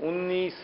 19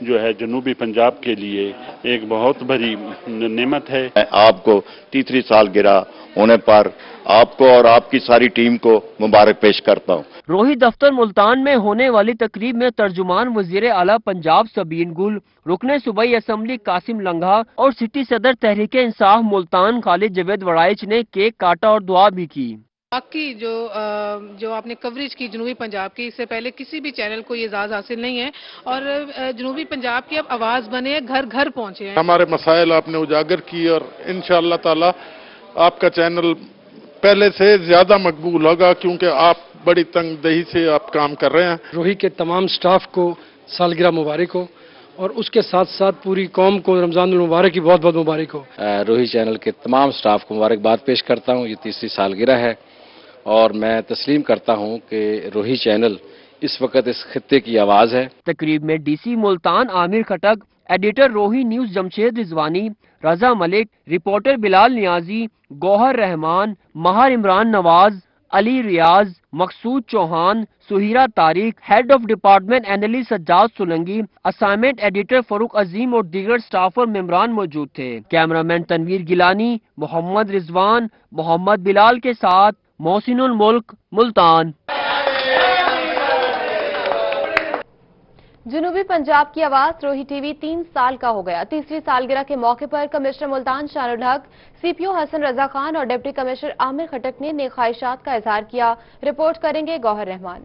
جو ہے جنوبی پنجاب کے لیے ایک بہت بڑی نعمت ہے۔ آپ کو تیسری سالگرہ ہونے پر آپ کو اور آپ کی ساری ٹیم کو مبارک پیش کرتا ہوں۔ روہی دفتر ملتان میں ہونے والی تقریب میں ترجمان وزیر اعلیٰ پنجاب سبین گل، رکن صوبائی اسمبلی قاسم لنگھا اور سٹی صدر تحریک انصاف ملتان خالد جاوید وڑائچ نے کیک کاٹا اور دعا بھی کی۔ باقی جو آپ نے کوریج کی جنوبی پنجاب کی، اس سے پہلے کسی بھی چینل کو یہ اعزاز حاصل نہیں ہے، اور جنوبی پنجاب کی اب آواز بنے، گھر گھر پہنچے ہیں۔ ہمارے مسائل آپ نے اجاگر کی اور انشاءاللہ تعالی آپ کا چینل پہلے سے زیادہ مقبول ہوگا، کیونکہ آپ بڑی تنگ دہی سے آپ کام کر رہے ہیں۔ روہی کے تمام سٹاف کو سالگرہ مبارک ہو، اور اس کے ساتھ ساتھ پوری قوم کو رمضان المبارک کی بہت بہت مبارک ہو۔ روہی چینل کے تمام سٹاف کو مبارکباد پیش کرتا ہوں۔ یہ تیسری سالگرہ ہے اور میں تسلیم کرتا ہوں کہ روہی چینل اس وقت اس خطے کی آواز ہے۔ تقریب میں D C Multan Aamir Khattak, editor Rohi news Jamshed Rizwani, Raza Malik, reporter Bilal Niazi, Gohar Rehman, Mahir Imran Nawaz, Ali Riaz, Maqsood Chauhan, Suhaira Tariq, head of department اینلی سجاد سولنگی، اسائنمنٹ ایڈیٹر فاروق عظیم اور دیگر سٹاف اور ممبران موجود تھے۔ کیمرامین تنویر گیلانی، محمد رضوان، محمد بلال کے ساتھ محسن الملک، ملتان۔ جنوبی پنجاب کی آواز روہی ٹی وی 3 سال کا ہو گیا۔ تیسری سالگرہ کے موقع پر کمشنر ملتان شان الحق، سی پی او حسن رضا خان اور ڈپٹی کمشنر عامر خٹک نے نیک خواہشات کا اظہار کیا۔ رپورٹ کریں گے گوہر رحمان۔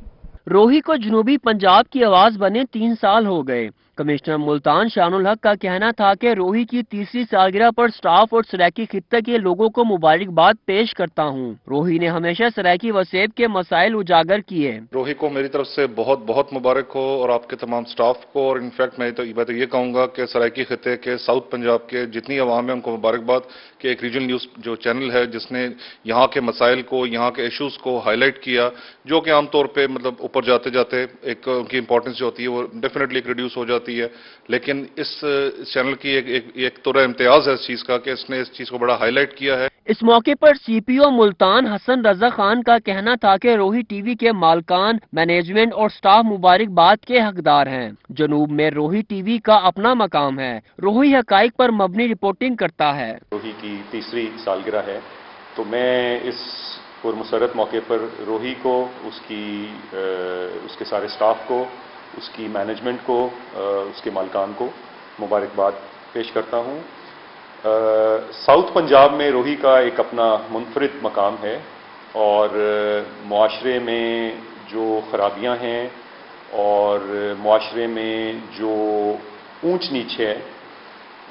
روہی کو جنوبی پنجاب کی آواز بنے 3 سال ہو گئے۔ کمشنر ملتان شان الحق کا کہنا تھا کہ روہی کی تیسری سالگرہ پر سٹاف اور سرائکی خطے کے لوگوں کو مبارکباد پیش کرتا ہوں۔ روہی نے ہمیشہ سرائکی وسیب کے مسائل اجاگر کیے۔ روہی کو میری طرف سے بہت بہت مبارک ہو، اور آپ کے تمام سٹاف کو، اور انفیکٹ میں تو یہ کہوں گا کہ سرائکی خطے کے ساؤتھ پنجاب کے جتنی عوام ہے ان کو مبارکباد کہ ایک ریجنل نیوز جو چینل ہے جس نے یہاں کے مسائل کو، یہاں کے ایشوز کو ہائی لائٹ کیا، جو کہ عام طور پہ مطلب اوپر جاتے جاتے ایک ان کی امپورٹنس جو ہوتی ہے وہ ڈیفینیٹلی ایک ریڈیوس ہو جاتی ہے، لیکن اس چینل کی ایک طرح امتیاز ہے اس چیز کا کہ اس نے اس چیز کو بڑا ہائی لائٹ کیا ہے۔ اس موقع پر سی پی او ملتان حسن رضا خان کا کہنا تھا کہ روہی ٹی وی کے مالکان، مینجمنٹ اور سٹاف مبارکباد کے حقدار ہیں۔ جنوب میں روہی ٹی وی کا اپنا مقام ہے۔ روہی حقائق پر مبنی رپورٹنگ کرتا ہے۔ روہی کی تیسری سالگرہ ہے تو میں اس پرمسرت موقع پر روہی کو، اس کے سارے سٹاف کو، اس کی مینجمنٹ کو، اس کے مالکان کو مبارکباد پیش کرتا ہوں۔ ساؤتھ پنجاب میں روہی کا ایک اپنا منفرد مقام ہے، اور معاشرے میں جو خرابیاں ہیں اور معاشرے میں جو اونچ نیچ ہے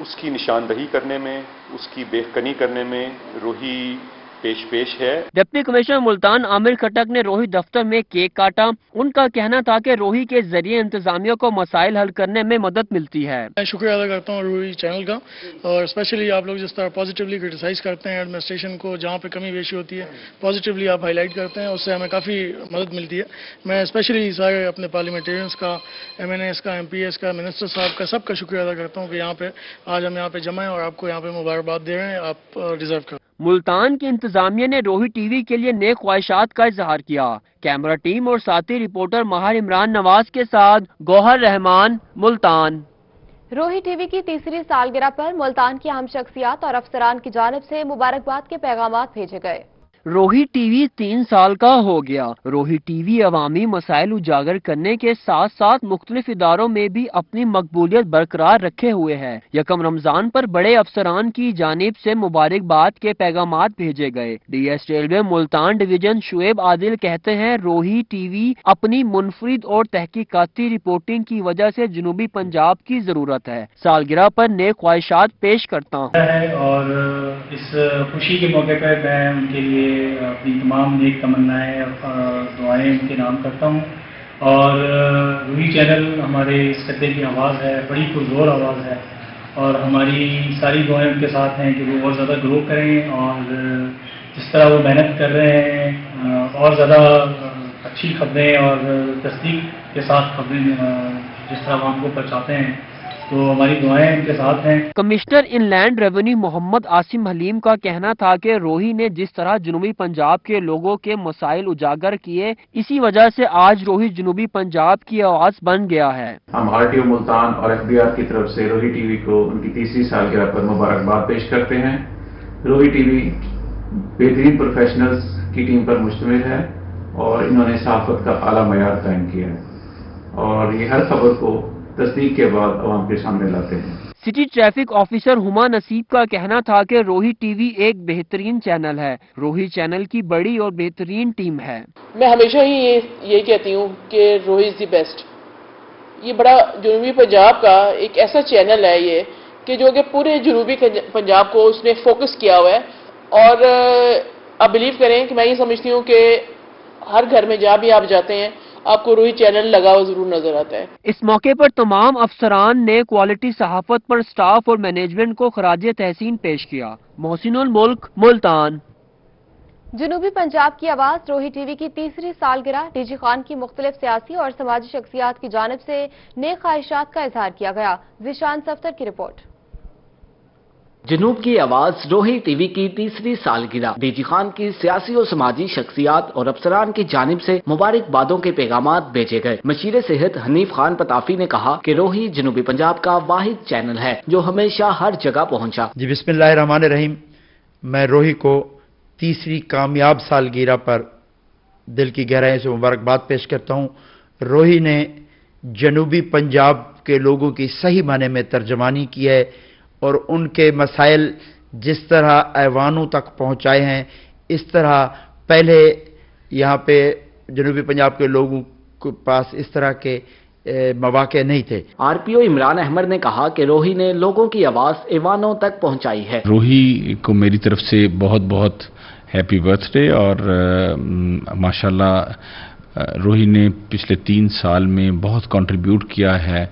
اس کی نشاندہی کرنے میں، اس کی بےخنی کرنے میں روہی پیش ہے۔ ڈپٹی کمشنر ملتان عامر خٹک نے روہی دفتر میں کیک کاٹا۔ ان کا کہنا تھا کہ روہی کے ذریعے انتظامیہ کو مسائل حل کرنے میں مدد ملتی ہے۔ میں شکریہ ادا کرتا ہوں روہی چینل کا، اور اسپیشلی آپ لوگ جس طرح پازیٹیولی کرٹیسائز کرتے ہیں ایڈمنسٹریشن کو، جہاں پہ کمی بیشی ہوتی ہے پازیٹیولی آپ ہائی لائٹ کرتے ہیں، اس سے ہمیں کافی مدد ملتی ہے۔ میں اسپیشلی سارے اپنے پارلیمنٹیرینس کا، ایم این ایس کا، ایم پی ایس کا، منسٹر صاحب کا، سب کا شکریہ ادا کرتا ہوں کہ یہاں پہ آج ہم یہاں پہ جمع ہیں اور آپ کو یہاں پہ مبارکباد دے رہے ہیں۔ آپ ڈیزرو کرتے ہیں۔ ملتان کی انتظامیہ نے روہی ٹی وی کے لیے نیک خواہشات کا اظہار کیا۔ کیمرہ ٹیم اور ساتھی رپورٹر ماہر عمران نواز کے ساتھ گوہر رحمان، ملتان۔ روہی ٹی وی کی تیسری سالگرہ پر ملتان کی اہم شخصیات اور افسران کی جانب سے مبارکباد کے پیغامات بھیجے گئے۔ روہی ٹی وی 3 سال کا ہو گیا۔ روہی ٹی وی عوامی مسائل اجاگر کرنے کے ساتھ ساتھ مختلف اداروں میں بھی اپنی مقبولیت برقرار رکھے ہوئے ہے۔ یکم رمضان پر بڑے افسران کی جانب سے مبارکباد کے پیغامات بھیجے گئے۔ D S railway Multan division Shoaib Adil کہتے ہیں، روہی ٹی وی اپنی منفرد اور تحقیقاتی رپورٹنگ کی وجہ سے جنوبی پنجاب کی ضرورت ہے۔ سالگرہ پر نیک خواہشات پیش کرتا ہوں، اور اس خوشی کے موقع پر میں ان کے لیے اپنی تمام نیک تمنائیں اور دعائیں ان کے نام کرتا ہوں۔ اور روہی چینل ہمارے اس خطے کی آواز ہے، بڑی پرزور آواز ہے، اور ہماری ساری دعائیں ان کے ساتھ ہیں کہ وہ اور زیادہ گرو کریں، اور جس طرح وہ محنت کر رہے ہیں اور زیادہ اچھی خبریں اور تصدیق کے ساتھ خبریں جس طرح وہ ہم کو پہنچاتے ہیں، تو ہماری دعائیں ان کے ساتھ ہیں۔ کمشنر ان لینڈ ریونیو محمد عاصم حلیم کا کہنا تھا کہ روہی نے جس طرح جنوبی پنجاب کے لوگوں کے مسائل اجاگر کیے، اسی وجہ سے آج روہی جنوبی پنجاب کی آواز بن گیا ہے۔ ہم RTO ملتان اور FBR کی طرف سے روہی ٹی وی کو ان کی تیسری سالگرہ پر مبارکباد پیش کرتے ہیں۔ روہی ٹی وی بہترین پروفیشنلز کی ٹیم پر مشتمل ہے اور انہوں نے صحافت کا اعلیٰ معیار قائم کیا ہے اور یہ ہر خبر کو تصدیق کے بعد عوام کے سامنے لاتے ہیں۔ سٹی ٹریفک آفیسر ہما نصیب کا کہنا تھا کہ روہی ٹی وی ایک بہترین چینل ہے، روہی چینل کی بڑی اور بہترین ٹیم ہے۔ میں ہمیشہ ہی یہ کہتی ہوں کہ روہی از دی بیسٹ۔ یہ بڑا جنوبی پنجاب کا ایک ایسا چینل ہے یہ کہ جو کہ پورے جنوبی پنجاب کو اس نے فوکس کیا ہوا ہے، اور آپ بلیو کریں کہ میں یہ سمجھتی ہوں کہ ہر گھر میں جہاں بھی آپ جاتے ہیں آپ کو روہی چینل لگا ہوا ضرور نظر آتا ہے۔ اس موقع پر تمام افسران نے کوالٹی صحافت پر سٹاف اور مینجمنٹ کو خراج تحسین پیش کیا۔ محسن الملک، ملتان۔ جنوبی پنجاب کی آواز روہی ٹی وی کی تیسری سالگرہ ڈی جی خان کی مختلف سیاسی اور سماجی شخصیات کی جانب سے نیک خواہشات کا اظہار کیا گیا۔ ذیشان صفدر کی رپورٹ۔ جنوب کی آواز روہی ٹی وی کی تیسری سالگرہ ڈی جی خان کی سیاسی اور سماجی شخصیات اور افسران کی جانب سے مبارکبادوں کے پیغامات بھیجے گئے۔ مشیر صحت حنیف خان پتافی نے کہا کہ روہی جنوبی پنجاب کا واحد چینل ہے جو ہمیشہ ہر جگہ پہنچا۔ جی بسم اللہ الرحمن الرحیم۔ میں روہی کو تیسری کامیاب سالگرہ پر دل کی گہرائیوں سے مبارکباد پیش کرتا ہوں۔ روہی نے جنوبی پنجاب کے لوگوں کی صحیح معنی میں ترجمانی کی ہے اور ان کے مسائل جس طرح ایوانوں تک پہنچائے ہیں، اس طرح پہلے یہاں پہ جنوبی پنجاب کے لوگوں کے پاس اس طرح کے مواقع نہیں تھے۔ RPO عمران احمد نے کہا کہ روہی نے لوگوں کی آواز ایوانوں تک پہنچائی ہے۔ روہی کو میری طرف سے بہت بہت ہیپی برتھ ڈے، اور ماشاءاللہ روہی نے پچھلے 3 سال میں بہت کنٹریبیوٹ کیا ہے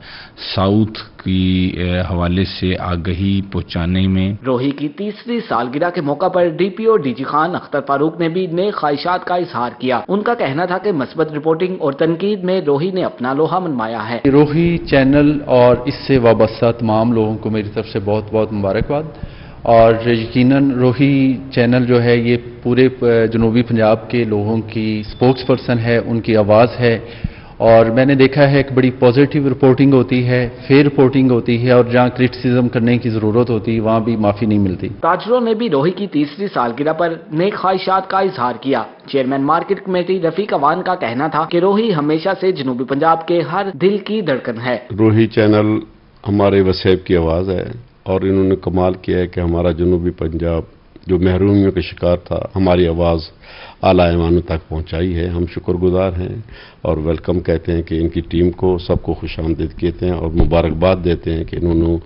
ساؤتھ کی حوالے سے آگہی پہنچانے میں۔ روہی کی تیسری سالگرہ کے موقع پر DPO D G Khan Akhtar Farooq نے بھی نیک خواہشات کا اظہار کیا۔ ان کا کہنا تھا کہ مثبت رپورٹنگ اور تنقید میں روہی نے اپنا لوہا منوایا ہے۔ روہی چینل اور اس سے وابستہ تمام لوگوں کو میری طرف سے بہت بہت مبارکباد، اور یقیناً روہی چینل جو ہے یہ پورے جنوبی پنجاب کے لوگوں کی سپوکس پرسن ہے، ان کی آواز ہے، اور میں نے دیکھا ہے ایک بڑی پازیٹیو رپورٹنگ ہوتی ہے، فیئر رپورٹنگ ہوتی ہے، اور جہاں کرٹیسزم کرنے کی ضرورت ہوتی ہے وہاں بھی معافی نہیں ملتی۔ تاجروں نے بھی روہی کی تیسری سالگرہ پر نیک خواہشات کا اظہار کیا۔ چیئرمین مارکیٹ کمیٹی رفیق اوان کا کہنا تھا کہ روہی ہمیشہ سے جنوبی پنجاب کے ہر دل کی دھڑکن ہے۔ روہی چینل ہمارے وسیب کی آواز ہے اور انہوں نے کمال کیا ہے کہ ہمارا جنوبی پنجاب جو محرومیوں کا شکار تھا ہماری آواز اعلیٰ ایوانوں تک پہنچائی ہے۔ ہم شکر گزار ہیں اور ویلکم کہتے ہیں کہ ان کی ٹیم کو سب کو خوش آمدید کہتے ہیں اور مبارکباد دیتے ہیں کہ انہوں نے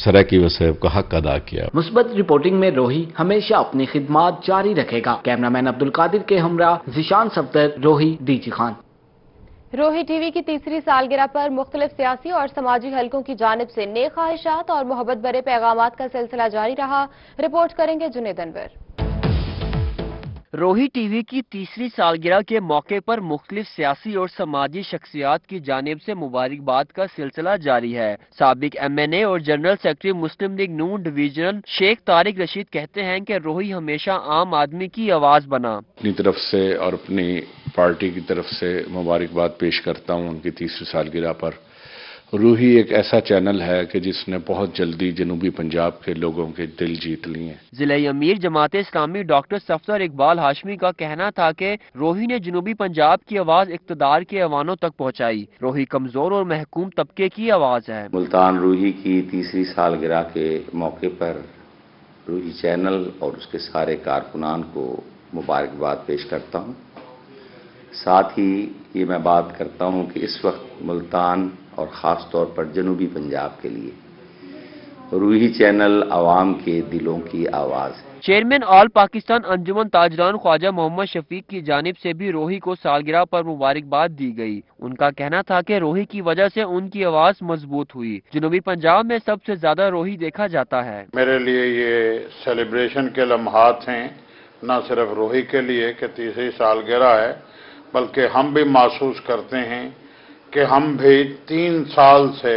سرائیکی وسیب کا حق ادا کیا۔ مثبت رپورٹنگ میں روہی ہمیشہ اپنی خدمات جاری رکھے گا۔ کیمرامین عبدالقادر کے ہمراہ Zeeshan Safdar, Rohi D G Khan. Rohi T V کی تیسری سالگرہ پر مختلف سیاسی اور سماجی حلقوں کی جانب سے نیک خواہشات اور محبت بھرے پیغامات کا سلسلہ جاری رہا۔ رپورٹ کریں گے جنید انور۔ روہی ٹی وی کی تیسری سالگرہ کے موقع پر مختلف سیاسی اور سماجی شخصیات کی جانب سے مبارکباد کا سلسلہ جاری ہے۔ سابق MNA اور جنرل سیکرٹری مسلم لیگ نون ڈویژن شیخ طارق رشید کہتے ہیں کہ روہی ہمیشہ عام آدمی کی آواز بنا۔ اپنی طرف سے اور اپنی پارٹی کی طرف سے مبارکباد پیش کرتا ہوں ان کی تیسری سالگرہ پر۔ روہی ایک ایسا چینل ہے کہ جس نے بہت جلدی جنوبی پنجاب کے لوگوں کے دل جیت لیے ہیں۔ ضلع امیر جماعت اسلامی ڈاکٹر صفدر اقبال ہاشمی کا کہنا تھا کہ روہی نے جنوبی پنجاب کی آواز اقتدار کے ایوانوں تک پہنچائی۔ روہی کمزور اور محکوم طبقے کی آواز ہے۔ ملتان روہی کی تیسری سالگرہ کے موقع پر روہی چینل اور اس کے سارے کارکنان کو مبارکباد پیش کرتا ہوں۔ ساتھ ہی یہ میں بات کرتا ہوں کہ اس وقت ملتان اور خاص طور پر جنوبی پنجاب کے لیے روہی چینل عوام کے دلوں کی آواز ہے۔ چیئرمین آل پاکستان انجمن تاجران خواجہ محمد شفیق کی جانب سے بھی روہی کو سالگرہ پر مبارکباد دی گئی۔ ان کا کہنا تھا کہ روہی کی وجہ سے ان کی آواز مضبوط ہوئی۔ جنوبی پنجاب میں سب سے زیادہ روہی دیکھا جاتا ہے۔ میرے لیے یہ سیلیبریشن کے لمحات ہیں، نہ صرف روہی کے لیے کہ تیسری سالگرہ ہے، بلکہ ہم بھی محسوس کرتے ہیں کہ ہم بھی 3 سال سے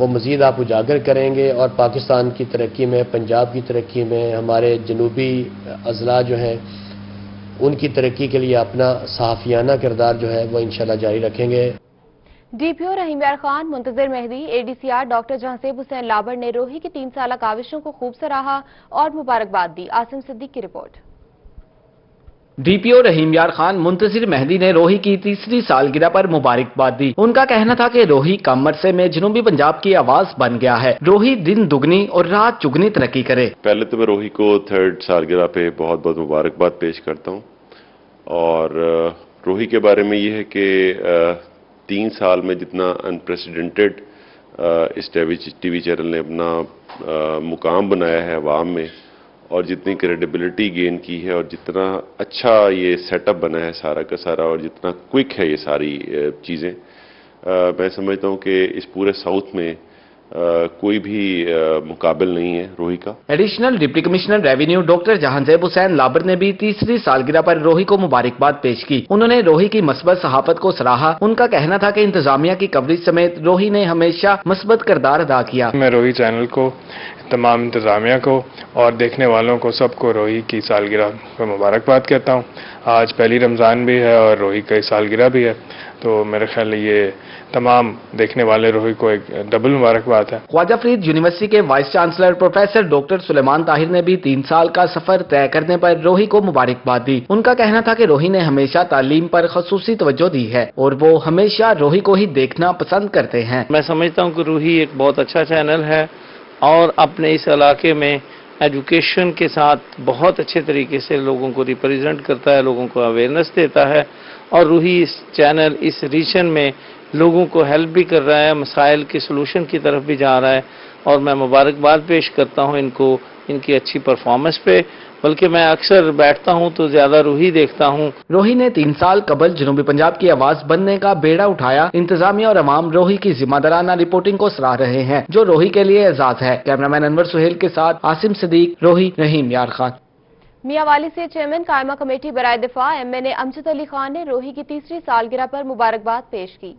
وہ مزید آپ اجاگر کریں گے اور پاکستان کی ترقی میں، پنجاب کی ترقی میں، ہمارے جنوبی اضلاع جو ہیں ان کی ترقی کے لیے اپنا صحافیانہ کردار جو ہے وہ انشاءاللہ جاری رکھیں گے۔ D P O Rahim Yar Khan, Muntazir Mehdi, A D C R doctor Jahanzeb Hussain Labar نے روہی کی 3 سالہ کاوشوں کو خوب سراہا اور مبارکباد دی۔ عاصم صدیق کی رپورٹ۔ ڈی پی او رحیم یار خان منتظر مہدی نے روہی کی تیسری سالگرہ پر مبارکباد دی۔ ان کا کہنا تھا کہ روہی کم عرصے میں جنوبی پنجاب کی آواز بن گیا ہے۔ روہی دن دگنی اور رات چگنی ترقی کرے۔ پہلے تو میں روہی کو 3rd سالگرہ پہ بہت بہت مبارکباد پیش کرتا ہوں، اور روہی کے بارے میں یہ ہے کہ 3 سال میں جتنا انپریسیڈنٹڈ اس ٹی وی چینل نے اپنا مقام بنایا ہے عوام میں، اور جتنی کریڈیبلٹی گین کی ہے، اور جتنا اچھا یہ سیٹ اپ بنا ہے سارا کا سارا، اور جتنا کوئک ہے یہ ساری چیزیں، میں سمجھتا ہوں کہ اس پورے ساؤتھ میں کوئی بھی مقابل نہیں ہے روہی کا۔ Additional deputy commissioner revenue doctor Jahanzeb Hussain Labar نے بھی تیسری سالگرہ پر روہی کو مبارکباد پیش کی۔ انہوں نے روہی کی مثبت صحافت کو سراہا۔ ان کا کہنا تھا کہ انتظامیہ کی کوریج سمیت روہی نے ہمیشہ مثبت کردار ادا کیا۔ میں روہی چینل کو، تمام انتظامیہ کو اور دیکھنے والوں کو سب کو روہی کی سالگرہ پر مبارکباد کہتا ہوں۔ آج پہلی رمضان بھی ہے اور روہی کی سالگرہ بھی ہے، تو میرے خیال یہ تمام دیکھنے والے روہی کو ایک ڈبل مبارکباد ہے۔ خواجہ فرید یونیورسٹی کے وائس چانسلر پروفیسر ڈاکٹر سلیمان طاہر نے بھی 3 سال کا سفر طے کرنے پر روہی کو مبارکباد دی۔ ان کا کہنا تھا کہ روہی نے ہمیشہ تعلیم پر خصوصی توجہ دی ہے اور وہ ہمیشہ روہی کو ہی دیکھنا پسند کرتے ہیں۔ میں سمجھتا ہوں کہ روہی ایک بہت اچھا چینل ہے اور اپنے اس علاقے میں ایجوکیشن کے ساتھ بہت اچھے طریقے سے لوگوں کو ریپریزنٹ کرتا ہے، لوگوں کو اویئرنیس دیتا ہے، اور روہی اس چینل اس ریجن میں لوگوں کو ہیلپ بھی کر رہا ہے، مسائل کے سلوشن کی طرف بھی جا رہا ہے، اور میں مبارکباد پیش کرتا ہوں ان کو ان کی اچھی پرفارمنس پہ۔ بلکہ میں اکثر بیٹھتا ہوں تو زیادہ روہی دیکھتا ہوں۔ روہی نے 3 سال قبل جنوبی پنجاب کی آواز بننے کا بیڑا اٹھایا۔ انتظامیہ اور عوام روہی کی ذمہ دارانہ رپورٹنگ کو سراہ رہے ہیں، جو روہی کے لیے اعزاز ہے۔ کیمرامین انور سہیل کے ساتھ عاصم صدیق، روہی، رحیم یار خان۔ میاں والی سے چیئرمین قائمہ کمیٹی برائے دفاع ایم این اے امجد علی خان نے روہی کی تیسری سالگرہ پر مبارکباد پیش کی۔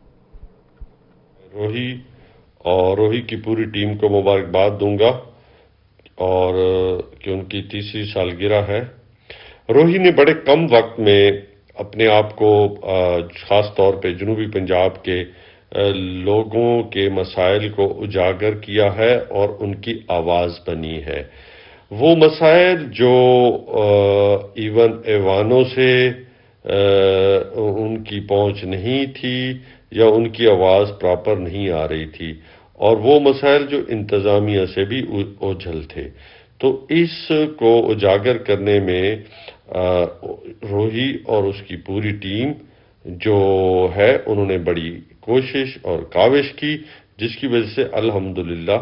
روہی اور روہی کی پوری ٹیم کو مبارکباد دوں گا، اور کہ ان کی تیسری سالگرہ ہے۔ روہی نے بڑے کم وقت میں اپنے آپ کو خاص طور پہ جنوبی پنجاب کے لوگوں کے مسائل کو اجاگر کیا ہے اور ان کی آواز بنی ہے۔ وہ مسائل جو ایون ایوانوں سے ان کی پہنچ نہیں تھی یا ان کی آواز پراپر نہیں آ رہی تھی، اور وہ مسائل جو انتظامیہ سے بھی اوجھل تھے، تو اس کو اجاگر کرنے میں روہی اور اس کی پوری ٹیم جو ہے انہوں نے بڑی کوشش اور کاوش کی، جس کی وجہ سے الحمدللہ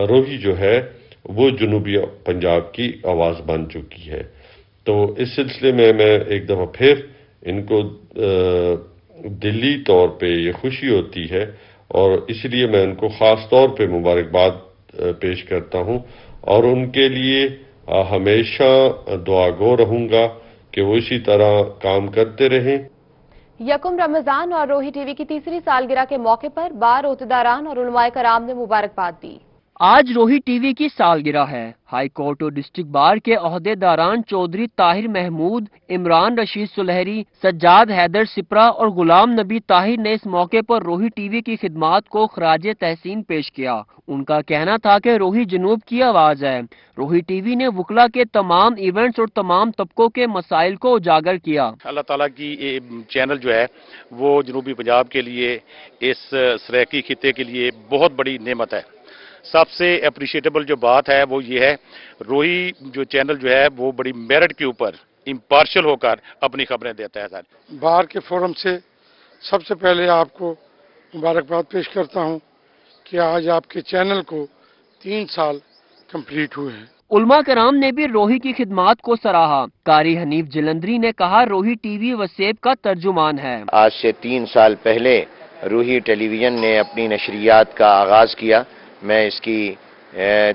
روہی جو ہے وہ جنوبی پنجاب کی آواز بن چکی ہے۔ تو اس سلسلے میں ایک دفعہ پھر ان کو دلی طور پہ یہ خوشی ہوتی ہے، اور اس لیے میں ان کو خاص طور پہ مبارکباد پیش کرتا ہوں، اور ان کے لیے ہمیشہ دعا گو رہوں گا کہ وہ اسی طرح کام کرتے رہیں۔ یکم رمضان اور روہی ٹی وی کی تیسری سالگرہ کے موقع پر بار عہدیداران اور علماء کرام نے مبارکباد دی۔ آج روہی ٹی وی کی سالگرہ ہے۔ ہائی کورٹ اور ڈسٹرکٹ بار کے عہدے داران چودھری طاہر محمود، عمران رشید سلہری، سجاد حیدر سپرا اور غلام نبی طاہر نے اس موقع پر روہی ٹی وی کی خدمات کو خراج تحسین پیش کیا۔ ان کا کہنا تھا کہ روہی جنوب کی آواز ہے۔ روہی ٹی وی نے وکلا کے تمام ایونٹس اور تمام طبقوں کے مسائل کو اجاگر کیا۔ اللہ تعالیٰ کی یہ چینل جو ہے وہ جنوبی پنجاب کے لیے، اس سریکی خطے کے لیے بہت بڑی نعمت ہے۔ سب سے اپریشیٹیبل جو بات ہے وہ یہ ہے، روہی جو چینل جو ہے وہ بڑی میرٹ کے اوپر امپارشل ہو کر اپنی خبریں دیتا ہے۔ بار کے فورم سے سب سے پہلے آپ کو مبارکباد پیش کرتا ہوں کہ آج آپ کے چینل کو 3 سال کمپلیٹ ہوئے ہیں۔ علماء کرام نے بھی روہی کی خدمات کو سراہا۔ قاری حنیف جلندری نے کہا روہی ٹی وی وسیب کا ترجمان ہے۔ آج سے 3 سال پہلے روہی ٹیلی ویژن نے اپنی نشریات کا آغاز کیا۔ میں اس کی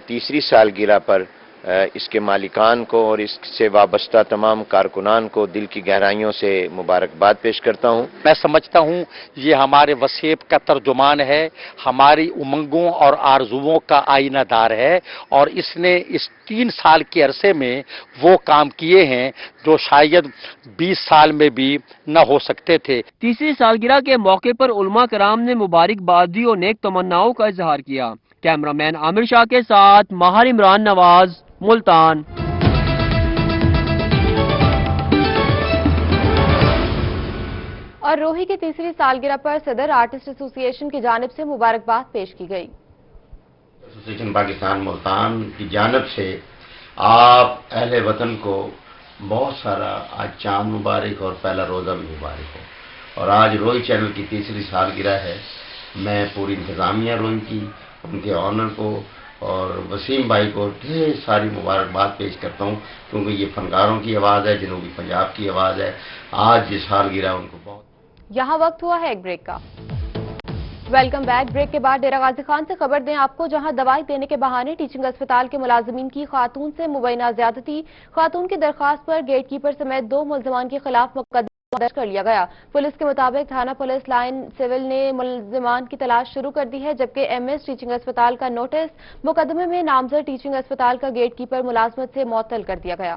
تیسری سالگرہ پر اس کے مالکان کو اور اس سے وابستہ تمام کارکنان کو دل کی گہرائیوں سے مبارکباد پیش کرتا ہوں۔ میں سمجھتا ہوں یہ ہمارے وسیب کا ترجمان ہے، ہماری امنگوں اور آرزوؤں کا آئینہ دار ہے، اور اس نے اس 3 سال کے عرصے میں وہ کام کیے ہیں جو شاید 20 سال میں بھی نہ ہو سکتے تھے۔ تیسری سالگرہ کے موقع پر علماء کرام نے مبارکباد دی اور نیک تمناؤں کا اظہار کیا۔ کیمرہ مین عامر شاہ کے ساتھ ماہر عمران نواز، ملتان۔ اور روہی کی تیسری سالگرہ پر صدر آرٹسٹ ایسوسی ایشن کی جانب سے مبارکباد پیش کی گئی۔ ایسوسی ایشن پاکستان ملتان کی جانب سے آپ اہل وطن کو بہت سارا آج چاند مبارک اور پہلا روزہ بھی مبارک ہو، اور آج روہی چینل کی تیسری سالگرہ ہے۔ میں پوری انتظامیہ روہی کی، ان کے آنر کو اور وسیم بھائی کو ڈھیر ساری مبارکباد پیش کرتا ہوں، کیونکہ یہ فنکاروں کی آواز ہے، جنوبی پنجاب کی آواز ہے۔ آج یہ سالگرہ ان کو بہت یہاں وقت ہوا ہے ایک بریک کا۔ Welcome back. بریک کے بعد ڈیرہ غازی خان سے خبر دیں آپ کو، جہاں دوائی دینے کے بہانے ٹیچنگ اسپتال کے ملازمین کی خاتون سے مبینہ زیادتی، خاتون کی درخواست پر گیٹ کیپر سمیت 2 ملزمان کے خلاف مقدمہ درج کر لیا گیا۔ پولیس کے مطابق تھانہ پولیس لائن سول نے ملزمان کی تلاش شروع کر دی ہے، جبکہ ایم ایس ٹیچنگ اسپتال کا نوٹس مقدمے میں نامزد ٹیچنگ اسپتال کا گیٹ کیپر ملازمت سے معطل کر دیا گیا۔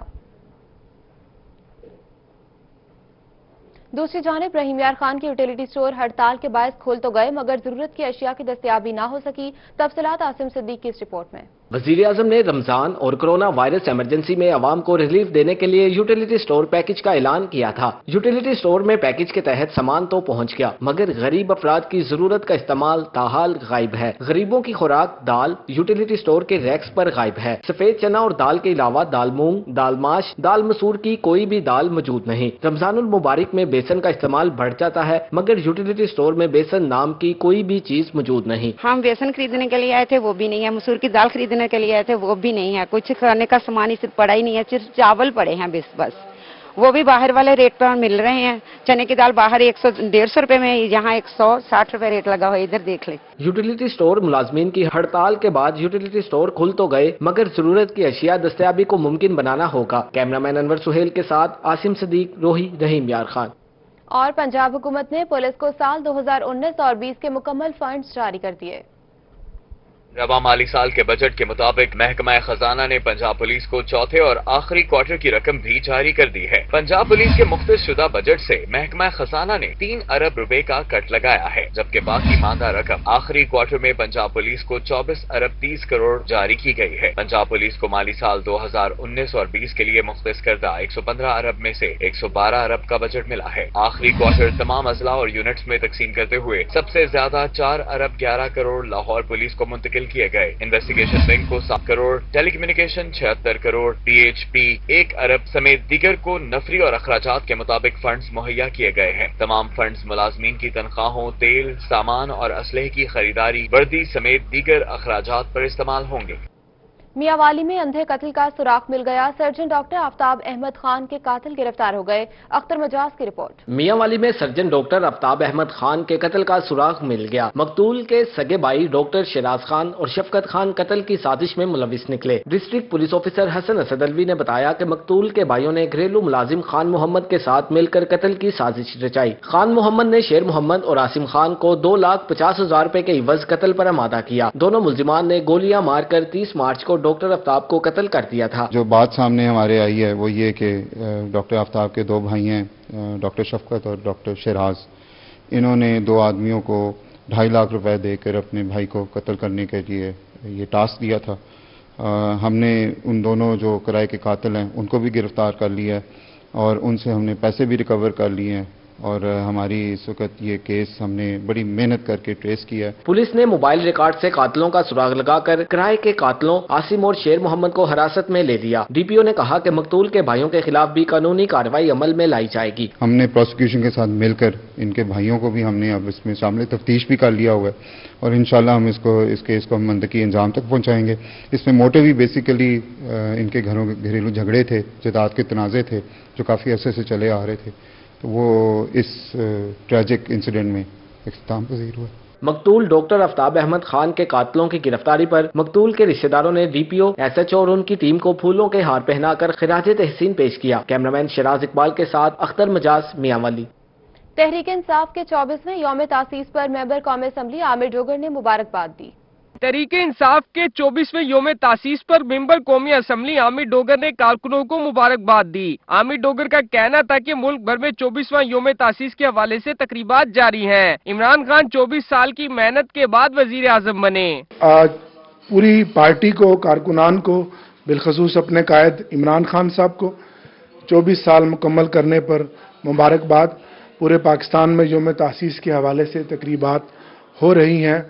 دوسری جانب رحیم یار خان کی یوٹیلیٹی سٹور ہڑتال کے باعث کھول تو گئے مگر ضرورت کی اشیاء کی دستیابی نہ ہو سکی۔ تفصیلات عاصم صدیق کی اس رپورٹ میں۔ وزیر اعظم نے رمضان اور کرونا وائرس ایمرجنسی میں عوام کو ریلیف دینے کے لیے یوٹیلیٹی سٹور پیکج کا اعلان کیا تھا۔ یوٹیلیٹی سٹور میں پیکج کے تحت سامان تو پہنچ گیا مگر غریب افراد کی ضرورت کا استعمال تاحال غائب ہے۔ غریبوں کی خوراک دال یوٹیلیٹی سٹور کے ریکس پر غائب ہے۔ سفید چنا اور دال کے علاوہ دال مونگ، دال ماش، دال مسور کی کوئی بھی دال موجود نہیں۔ رمضان المبارک میں بیسن کا استعمال بڑھ جاتا ہے مگر یوٹیلیٹی سٹور میں بیسن نام کی کوئی بھی چیز موجود نہیں۔ ہم بیسن خریدنے کے لیے آئے تھے، وہ بھی نہیں ہے۔ مسور کی دال خریدنے کے لیے آئے تھے، وہ بھی نہیں ہے۔ کچھ کھانے کا سامان ہی صرف پڑا ہی نہیں ہے، صرف چاول پڑے ہیں بس، وہ بھی باہر والے ریٹ پر مل رہے ہیں۔ چنے کی دال باہر 150 روپے میں، یہاں 160 روپے ریٹ لگا ہوا ہے، ادھر دیکھ لیں۔ یوٹیلیٹی سٹور ملازمین کی ہڑتال کے بعد یوٹیلیٹی سٹور کھل تو گئے مگر ضرورت کی اشیاء دستیابی کو ممکن بنانا ہوگا۔ کیمرہ مین انور سہیل کے ساتھ عاصم صدیق، روہی، رحیم یار خان۔ اور پنجاب حکومت نے پولیس کو سال 2019 اور 20 کے مکمل فنڈز جاری کر دیے۔ رواں مالی سال کے بجٹ کے مطابق محکمہ خزانہ نے پنجاب پولیس کو چوتھے اور آخری کوارٹر کی رقم بھی جاری کر دی ہے۔ پنجاب پولیس کے مختص شدہ بجٹ سے محکمہ خزانہ نے 3 ارب روپے کا کٹ لگایا ہے، جبکہ باقی ماندہ رقم آخری کوارٹر میں پنجاب پولیس کو 24 ارب 30 کروڑ جاری کی گئی ہے۔ پنجاب پولیس کو مالی سال 2019 اور 20 کے لیے مختص کردہ 115 ارب میں سے 112 ارب کا بجٹ ملا ہے۔ آخری کوارٹر تمام اضلاع اور یونٹس میں تقسیم کرتے ہوئے سب سے زیادہ 4 ارب 11 کروڑ لاہور پولیس کو منتقل کیے گئے۔ انویسٹیگیشن ونگ کو 7 crore, telecommunication 76 crore, T H P 1 ارب سمیت دیگر کو نفری اور اخراجات کے مطابق فنڈز مہیا کیے گئے ہیں۔ تمام فنڈز ملازمین کی تنخواہوں، تیل، سامان اور اسلحے کی خریداری، وردی سمیت دیگر اخراجات پر استعمال ہوں گے۔ میاں والی میں اندھے قتل کا سراغ مل گیا، سرجن ڈاکٹر آفتاب احمد خان کے قاتل گرفتار ہو گئے۔ اختر مجاز کی رپورٹ۔ میاں والی میں سرجن ڈاکٹر آفتاب احمد خان کے قتل کا سراغ مل گیا۔ مقتول کے سگے بھائی ڈاکٹر شیراز خان اور شفقت خان قتل کی سازش میں ملوث نکلے۔ ڈسٹرکٹ پولیس آفیسر حسن اسدالوی نے بتایا کہ مقتول کے بھائیوں نے گھریلو ملازم خان محمد کے ساتھ مل کر قتل کی سازش رچائی۔ خان محمد نے شیر محمد اور عاصم خان کو 2,50,000 روپے کے عوض قتل پر آمادہ کیا۔ دونوں ملزمان نے گولیاں مار کر 30 مارچ کو ڈاکٹر آفتاب کو قتل کر دیا تھا۔ جو بات سامنے ہمارے آئی ہے وہ یہ کہ ڈاکٹر آفتاب کے 2 بھائی ہیں، ڈاکٹر شفقت اور ڈاکٹر شیراز، انہوں نے 2 آدمیوں کو 2.5 لاکھ روپے دے کر اپنے بھائی کو قتل کرنے کے لیے یہ ٹاسک دیا تھا۔ ہم نے ان دونوں جو کرائے کے قاتل ہیں ان کو بھی گرفتار کر لیا ہے اور ان سے ہم نے پیسے بھی ریکور کر لیے ہیں، اور ہماری اس وقت یہ کیس ہم نے بڑی محنت کر کے ٹریس کیا ہے۔ پولیس نے موبائل ریکارڈ سے قاتلوں کا سراغ لگا کر کرائے کے قاتلوں عاصم اور شیر محمد کو حراست میں لے لیا۔ ڈی پی او نے کہا کہ مقتول کے بھائیوں کے خلاف بھی قانونی کارروائی عمل میں لائی جائے گی۔ ہم نے پروسیکیوشن کے ساتھ مل کر ان کے بھائیوں کو بھی ہم نے اب اس میں شامل تفتیش بھی کر لیا ہوا ہے، اور انشاءاللہ ہم اس کیس کو منطقی انجام تک پہنچائیں گے۔ اس میں موٹو بھی بیسیکلی ان کے گھریلو جھگڑے تھے، جائیداد کے تنازع تھے جو کافی عرصے سے چلے آ رہے تھے، تو وہ اس ٹریجک انسیڈنٹ میں اختتام پذیر ہوا۔ مقتول ڈاکٹر آفتاب احمد خان کے قاتلوں کی گرفتاری پر مقتول کے رشتہ داروں نے D P O S H O اور ان کی ٹیم کو پھولوں کے ہار پہنا کر خراج تحسین پیش کیا۔ کیمرامین شراز اقبال کے ساتھ اختر مجاز، میاں والی۔ تحریک انصاف کے 24ویں یوم تاسیس پر ممبر قومی اسمبلی عامر ڈوگر نے مبارکباد دی۔ تحریک انصاف کے 24ویں یوم تاسیس پر ممبر قومی اسمبلی عامر ڈوگر نے کارکنوں کو مبارکباد دی۔ عامر ڈوگر کا کہنا تھا کہ ملک بھر میں 24واں یوم تاسیس کے حوالے سے تقریبات جاری ہیں۔ عمران خان 24 سال کی محنت کے بعد وزیر اعظم بنے۔ آج پوری پارٹی کو، کارکنان کو، بالخصوص اپنے قائد عمران خان صاحب کو 24 سال مکمل کرنے پر مبارکباد۔ پورے پاکستان میں یوم تاسیس کے حوالے سے تقریبات ہو رہی ہیں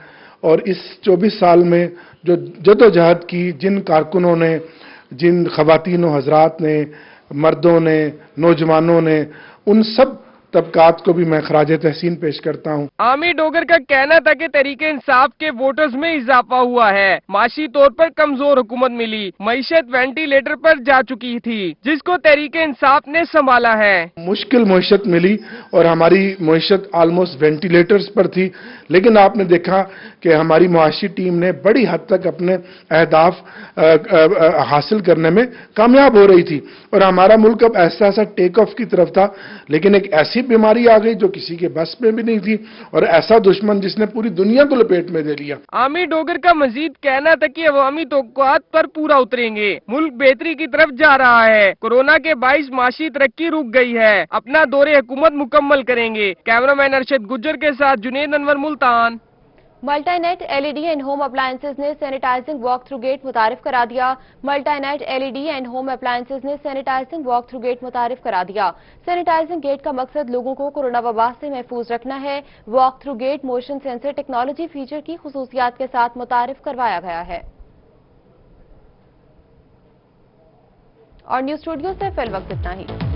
اور اس 24 سال میں جو جدوجہد کی جن کارکنوں نے، جن خواتین و حضرات نے، مردوں نے، نوجوانوں نے، ان سب طبقات کو بھی میں خراج تحسین پیش کرتا ہوں۔ عامر ڈوگر کا کہنا تھا کہ تحریک انصاف کے ووٹرز میں اضافہ ہوا ہے۔ معاشی طور پر کمزور حکومت ملی، معیشت وینٹیلیٹر پر جا چکی تھی، جس کو تحریک انصاف نے سنبھالا ہے۔ مشکل معیشت ملی اور ہماری معیشت آلموسٹ وینٹیلیٹرز پر تھی، لیکن آپ نے دیکھا کہ ہماری معاشی ٹیم نے بڑی حد تک اپنے اہداف حاصل کرنے میں کامیاب ہو رہی تھی اور ہمارا ملک اب ایسا ٹیک آف کی طرف تھا، لیکن ایک ایسی بیماری آ گئی جو کسی کے بس میں بھی نہیں تھی اور ایسا دشمن جس نے پوری دنیا کو لپیٹ میں دے لیا۔ عامر ڈوگر کا مزید کہنا تھا کہ عوامی توقعات پر پورا اتریں گے، ملک بہتری کی طرف جا رہا ہے، کورونا کے باعث معاشی ترقی رک گئی ہے، اپنا دور حکومت مکمل کریں گے۔ کیمرامین ارشد گجر کے ساتھ Junaid Anwar, Multan. Multynet L E D and home appliances نے سینیٹائزنگ واک تھرو گیٹ متعارف کرا دیا۔ Multynet L E D and home appliances نے سینیٹائزنگ واک تھرو گیٹ متعارف کرا دیا۔ سینیٹائزنگ گیٹ کا مقصد لوگوں کو کورونا وبا سے محفوظ رکھنا ہے۔ Walk through gate motion sensor technology feature کی خصوصیات کے ساتھ متعارف کروایا گیا ہے۔ اور نیوز اسٹوڈیو سے فی الوقت اتنا ہی۔